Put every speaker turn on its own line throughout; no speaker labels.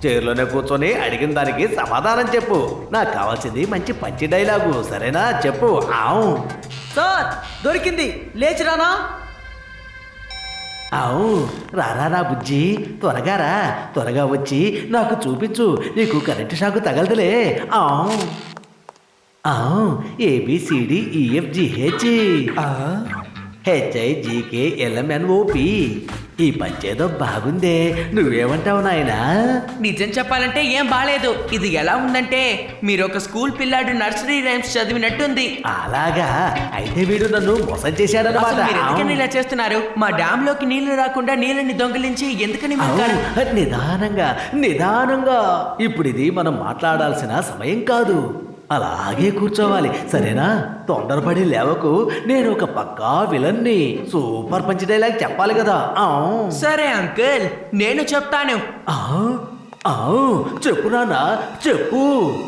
చైర్లోనే కూర్చొని అడిగిన దానికి సమాధానం చెప్పు. నాకు కావాల్సింది మంచి పంచి డైలాగు, సరేనా? చెప్పు. ఆవు
సార్ దొరికింది, లేచిరానా?
ఆవు రారా నా బుజ్జి, త్వరగా రా, త్వరగా వచ్చి నాకు చూపించు. నీకు కరెంటు షాకు తగలదులే. ఆవు ఆవు ABCDEFGH HIJKLMNOP. ఈ పంచేదో బాగుందే, నువ్వేమంటావు నాయనా?
నిజం చెప్పాలంటే ఏం బాలేదు. ఇది ఎలా ఉందంటే మీరు ఒక స్కూల్ పిల్లాడు నర్సరీ రైమ్స్ చదివినట్టుంది.
అలాగా? అయితే వీడు నన్ను మోసం చేశాడన్నమాట.
అసలు మీరు ఎందుకని ఇలా చేస్తున్నారు? మా డ్యామ్ లోకి నీళ్లు రాకుండా నీళ్ళని దొంగిలించి ఎందుకని మాట్లాడారు?
నిదానంగా నిదానంగా. ఇప్పుడు ఇది మనం మాట్లాడాల్సిన సమయం కాదు. అలాగే కూర్చోవాలి, సరేనా? తొందరపడి లేవకు. నేను ఒక పక్కా విలన్ని. సూపర్ పంచ్ డైలాగ్ చెప్పాలి కదా.
సరే అంకుల్, నేను చెప్తాను.
చెప్పు నాన్న, చెప్పు.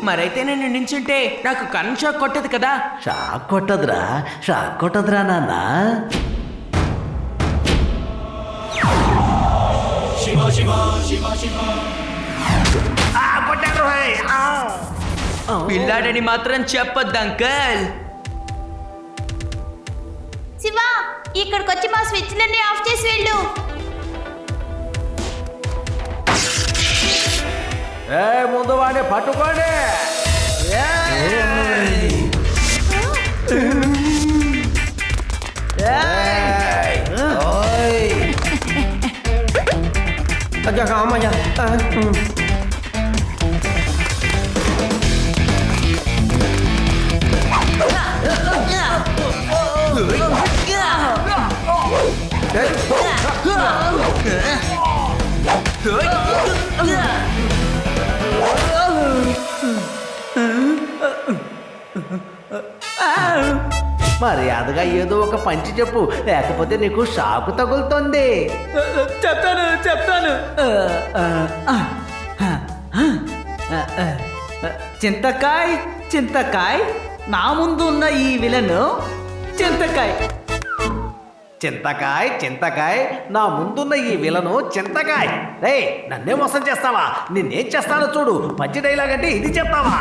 మరైతే నేను నించుంటే నాకు కరెంట్ షాక్ కొట్టదు కదా?
షాక్ కొట్టదురా, షాక్ కొట్టదురా నాన్న.
పిల్లాడని మాత్రం చెప్పొద్దు అంకుల్.
శివ, ఇక్కడికొచ్చి మా స్విచ్లన్నీ ఆఫ్ చేసి వెళ్ళు.
ముందు వాడిని పట్టుకోండి. మర్యాదగా ఏదో ఒక పంచి చెప్పు, లేకపోతే నీకు షాకు తగులుతుంది.
చెప్తాను. చింతకాయ్ చింతకాయ్, నా ముందు ఉన్న ఈ విలన్ చింతకాయ్.
చింతకాయ్ చింతకాయ్, నా ముందున్న ఈ విలను చింతకాయ్. రే, నన్నే మోసం చేస్తావా? నిన్నేం చేస్తానో చూడు. పంచి డైలాగ్ అంటే ఇది చెప్తావా?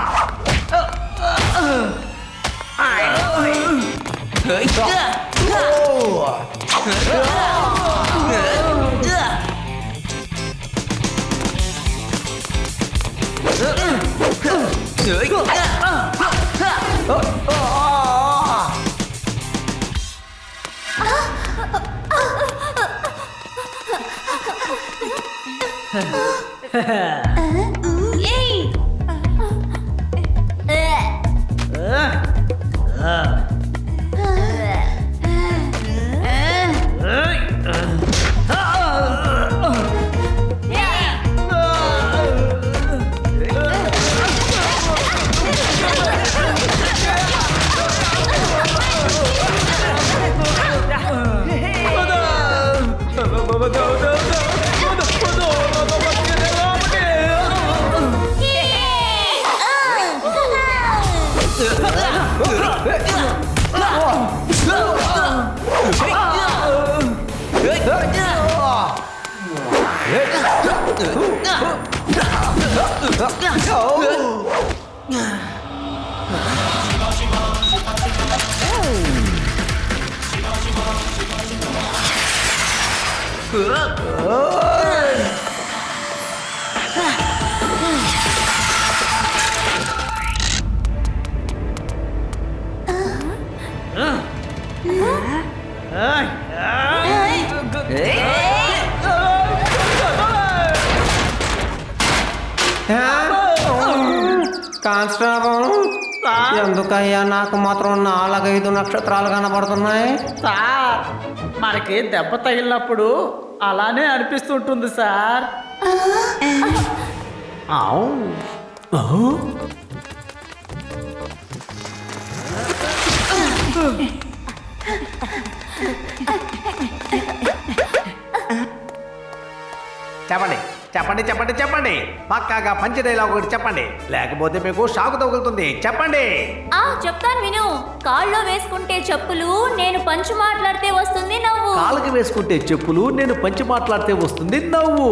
కానిస్టేబుల్, ఎందుకయ్యా నాకు మాత్రం 4-5 నక్షత్రాలు కనబడుతున్నాయి?
సార్, మనకి దెబ్బ తగిలినప్పుడు అలానే అనిపిస్తుంటుంది సార్.
చెప్పండి చెప్పండి చెప్పండి చెప్పండి, పక్కాగా పంచి డైలాగ్ ఒకటి చెప్పండి, లేకపోతే మీకు షాకు తగులుతుంది. చెప్పండి.
చెప్తాను విను. కాళ్ళలో వేసుకుంటే చెప్పులు, నేను పంచి మాట్లాడితే వస్తుంది నవ్వు.
కాళ్ళకి వేసుకుంటే చెప్పులు, నేను పంచి మాట్లాడితే వస్తుంది నవ్వు.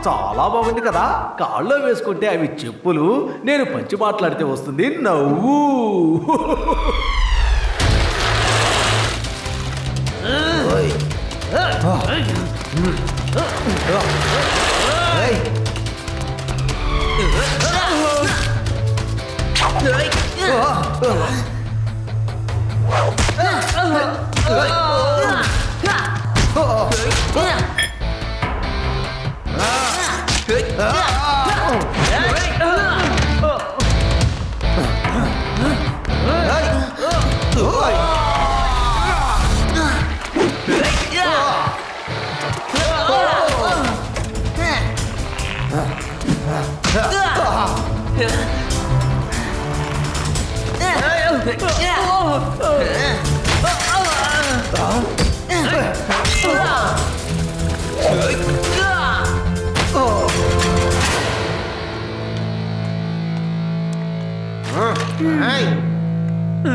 చాలా బాగుంది కదా. కాళ్ళలో వేసుకుంటే అవి చెప్పులు, నేను పంచి మాట్లాడితే వస్తుంది నవ్వు.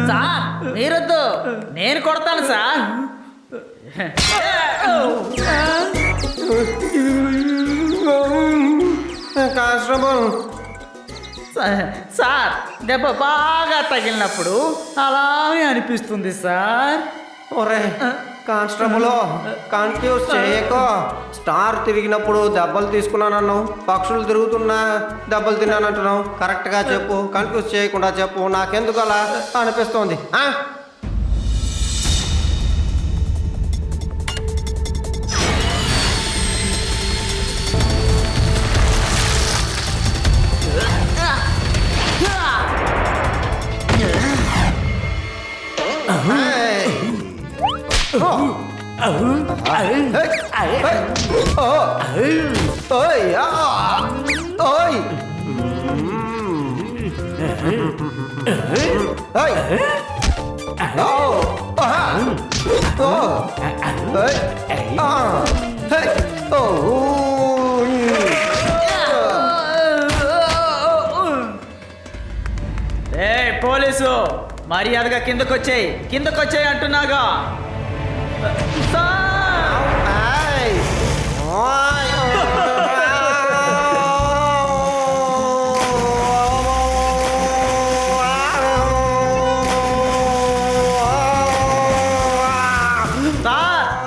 సార్ మీరొద్దు, నేను కొడతాను సార్.
కానిస్టేబుల్,
సార్ దెబ్బ బాగా తగిలినప్పుడు అలాగే అనిపిస్తుంది సార్.
ఒరే కానిస్టేబుల్, కన్ఫ్యూజ్ చేయకో. స్టార్ తిరిగినప్పుడు దెబ్బలు తీసుకున్నానన్నావు, పక్షులు తిరుగుతున్నా దెబ్బలు తిన్నానంటున్నావు. కరెక్ట్గా చెప్పు, కన్ఫ్యూజ్ చేయకుండా చెప్పు. నాకెందుకు అలా అనిపిస్తోంది?
పోలీసు మర్యాదగా కిందకొచ్చేయి అంటున్నాగా. సార్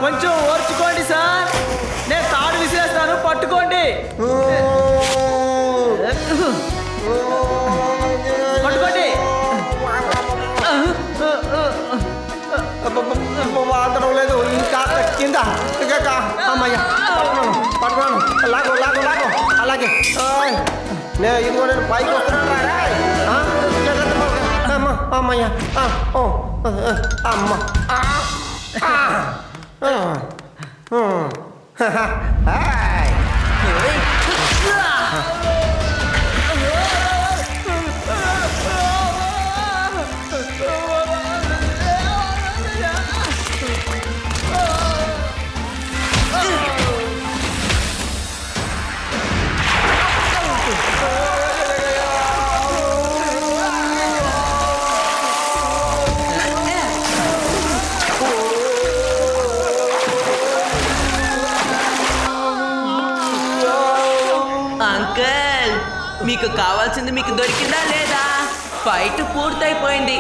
కొంచెం ఓర్చుకోండి సార్, నేను తాడు విసిరేస్తాను, పట్టుకోండి. పట్టుకోండి.
వాడడం లేదు ఇంకా కింద. అమ్మయ్యా, పట్టుకున్నాను. లాగో లాగో లాగో. అలాగే ఇదిగో నేను పైకి వస్తున్నాను. అమ్మయ్యా, అమ్మ.
అంకుల్, మీకు కావాల్సింది మీకు దొరికిందా లేదా? ఫైట్ పూర్తయిపోయింది.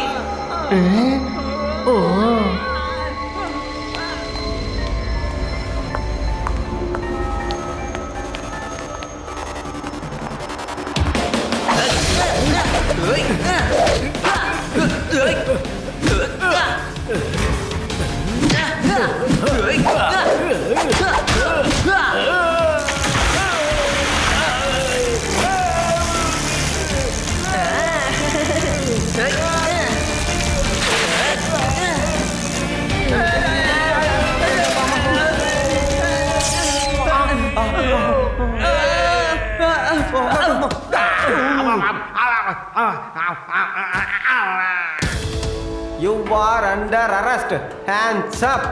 You are under arrest. Hands up.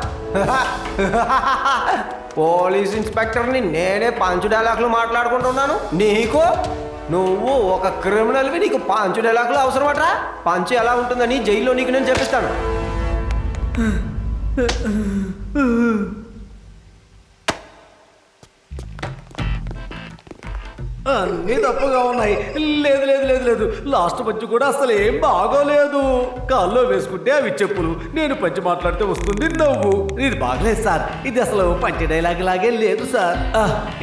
Police ఇన్స్పెక్టర్ని నేనే పంచు డైలాగులు మాట్లాడుకుంటున్నాను. నీకు నువ్వు ఒక క్రిమినల్వి, నీకు పంచు డైలాగులు అవసరమట్రా? పంచు ఎలా ఉంటుందని జైల్లో నీకు నేను చెప్పిస్తాను.
అన్నీ తప్పుగా ఉన్నాయి. లేదు లేదు లేదు లేదు, లాస్ట్ పంచి కూడా అసలు ఏం బాగోలేదు. కాల్లో వేసుకుంటే అవి చెప్పులు, నేను పంచి మాట్లాడితే వస్తుంది నవ్వు. ఇది బాగలేదు సార్, ఇది అసలు పంచి డైలాగ్ లాగే లేదు సార్.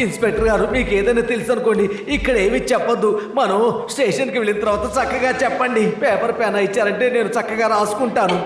ఇన్స్పెక్టర్ గారు, మీకు ఏదైనా తెలుసు అనుకోండి, ఇక్కడ ఏమి చెప్పొద్దు. మనం స్టేషన్కి వెళ్ళిన తర్వాత చక్కగా చెప్పండి. పేపర్ పేనా ఇచ్చారంటే నేను చక్కగా రాసుకుంటాను.